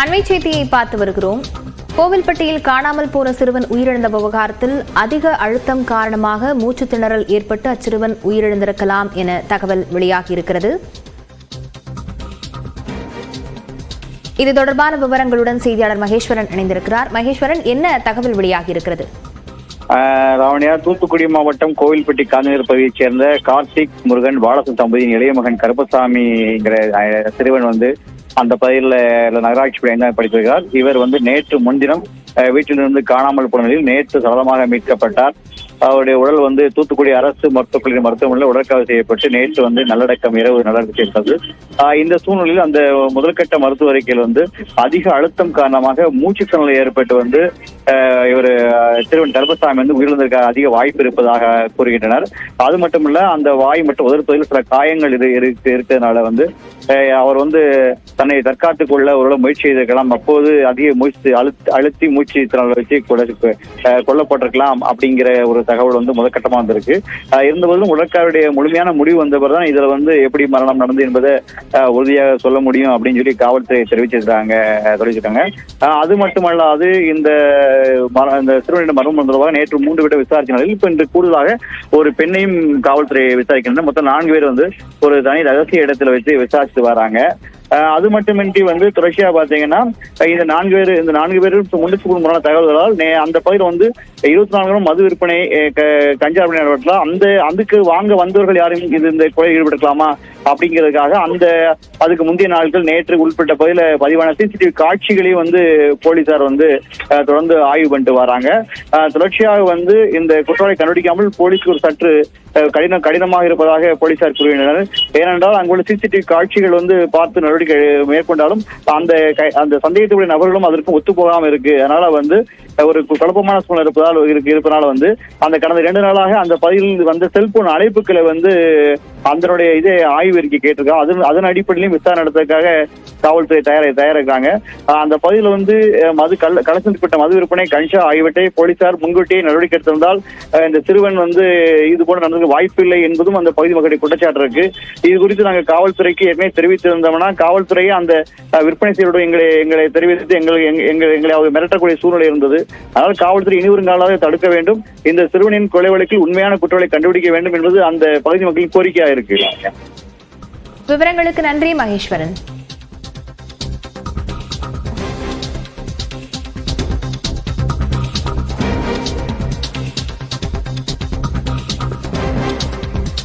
அண்மை செய்தியை பார்த்து வருகிறோம். கோவில்பட்டியில் காணாமல் போன சிறுவன் உயிரிழந்த விவகாரத்தில் அதிக அழுத்தம் காரணமாக மூச்சு திணறல் ஏற்பட்டு அச்சிறுவன் உயிரிழந்திருக்கலாம் என தகவல் வெளியாகியிருக்கிறது. இது தொடர்பான விவரங்களுடன் செய்தியாளர் மகேஸ்வரன் இணைந்திருக்கிறார். மகேஸ்வரன், என்ன தகவல் வெளியாகியிருக்கிறது? ராவணியா, தூத்துக்குடி மாவட்டம் கோவில்பட்டி காந்திநகர் பகுதியைச் சேர்ந்த கார்த்திக் முருகன் வாலசன் தம்பதியின் இளைய மகன் கருப்பசாமிங்கிற சிறுவன் அந்த பகுதியில் நகராட்சி பள்ளி படித்து வருகிறார். இவர் நேற்று முன்தினம் வீட்டிலிருந்து காணாமல் போன நிலையில் நேற்று சடலமாக மீட்கப்பட்டார். அவருடைய உடல் தூத்துக்குடி அரசு மருத்துவக் கல்லூரி மருத்துவமனையில் உடற்காவு செய்யப்பட்டு நேற்று நல்லடக்கம் இரவு நடந்து சேர்ந்தது. இந்த சூழ்நிலையில் அந்த முதல்கட்ட மருத்துவ அறிக்கையில் அதிக அழுத்தம் காரணமாக மூச்சு திணறல் ஏற்பட்டு இவர் சிறுவன் கருப்பசாமி உயிரிழந்திருக்க அதிக வாய்ப்பு இருப்பதாக கூறுகின்றனர். அது மட்டுமல்ல, அந்த வாய் மற்றும் உதற்பகுதியில் சில காயங்கள் இருக்கிறதுனால அவர் தன்னை தற்காத்துக் கொள்ள ஒரு முயற்சி செய்திருக்கலாம். அப்போது அதிக மூச்சு அழுத்தி மூச்சு திணறல் வச்சு கொல்லப்பட்டிருக்கலாம் அப்படிங்கிற ஒரு தகவல் முதற்கட்டமா வந்திருக்கு. இருந்தபோதும் உடற்காருடைய முழுமையான முடிவு வந்த பிறகுதான் இதுல எப்படி மரணம் நடந்தது என்பதை உறுதியாக சொல்ல முடியும் அப்படின்னு சொல்லி காவல்துறை தெரிவிச்சிருக்காங்க. அது மட்டுமல்லாது இந்த சிறுவனிடம் மரணம் தொடர்பாக நேற்று 3 பேர் விசாரிச்சதில் இப்ப இன்று கூடுதலாக ஒரு பெண்ணையும் காவல்துறை விசாரிக்கின்றனர். மொத்தம் 4 பேர் ஒரு தனி ரகசிய இடத்துல வச்சு விசாரிச்சுட்டு வராங்க. அது மட்டுமின்றி தொடர்ச்சியா பாத்தீங்கன்னா இந்த 4 பேரும் முன்னுக்கு முன்னான தகவல்களால் அந்த பகுதியில் 24 மது விற்பனை கஞ்சா விற்பனை அதுக்கு வாங்க வந்தவர்கள் யாரும் இந்த கொலை ஈடுபடுத்தலாமா அப்படிங்கிறதுக்காக அதுக்கு முந்தைய நாட்கள் நேற்று உள்பட்ட பகுதியில பதிவான சிசிடிவி காட்சிகளையும் போலீசார் தொடர்ந்து ஆய்வு பண்ணிட்டு வராங்க. தொடர்ச்சியாக இந்த குற்றவாளி கண்டுபிடிக்காமல் போலீஸ்க்கு ஒரு சற்று கடினமாக இருப்பதாக போலீசார் கூறுகின்றனர். ஏனென்றால் அங்குள்ள சிசிடிவி காட்சிகள் பார்த்து நடவடிக்கை மேற்கொண்டாலும் அந்த சந்தேகத்துடைய நபர்களும் அதற்கு ஒத்து போகாமல் இருக்கு. அதனால ஒரு குழப்பமான சூழ்நிலை இருப்பதால் அந்த கடந்த 2 நாளாக அந்த பகுதியில் செல்போன் அழைப்புகளை அதனுடைய இதே ஆய்வு அறிக்கை கேட்டிருக்காங்க. அதன் அடிப்படையிலும் விசாரணை நடத்துவதற்காக காவல்துறை தயாரிக்கிறாங்க. அந்த பகுதியில் கலசந்திப்பட்ட மது விற்பனை கஞ்சா ஆகியவற்றை போலீசார் முன்கூட்டியே நடவடிக்கை எடுத்திருந்தால் இந்த சிறுவன் இது போல நடந்ததுக்கு வாய்ப்பு இல்லை என்பதும் அந்த பகுதி மக்களுடைய குற்றச்சாட்டு இருக்கு. இது குறித்து நாங்கள் காவல்துறைக்கு ஏற்கனவே தெரிவித்திருந்தோம்னா காவல்துறையை அந்த விற்பனை செய்வதோடு எங்களை தெரிவித்து எங்களை மிரட்டக்கூடிய சூழ்நிலை இருந்தது. அதனால் காவல்துறை இனி வருங்காலாக தடுக்க வேண்டும், இந்த சிறுவனின் கொலை வழக்கில் உண்மையான குற்றவாளி கண்டுபிடிக்க வேண்டும் என்பது அந்த பகுதி மக்களின் கோரிக்கையாக இருக்கு. விவரங்களுக்கு நன்றி மகேஸ்வரன்.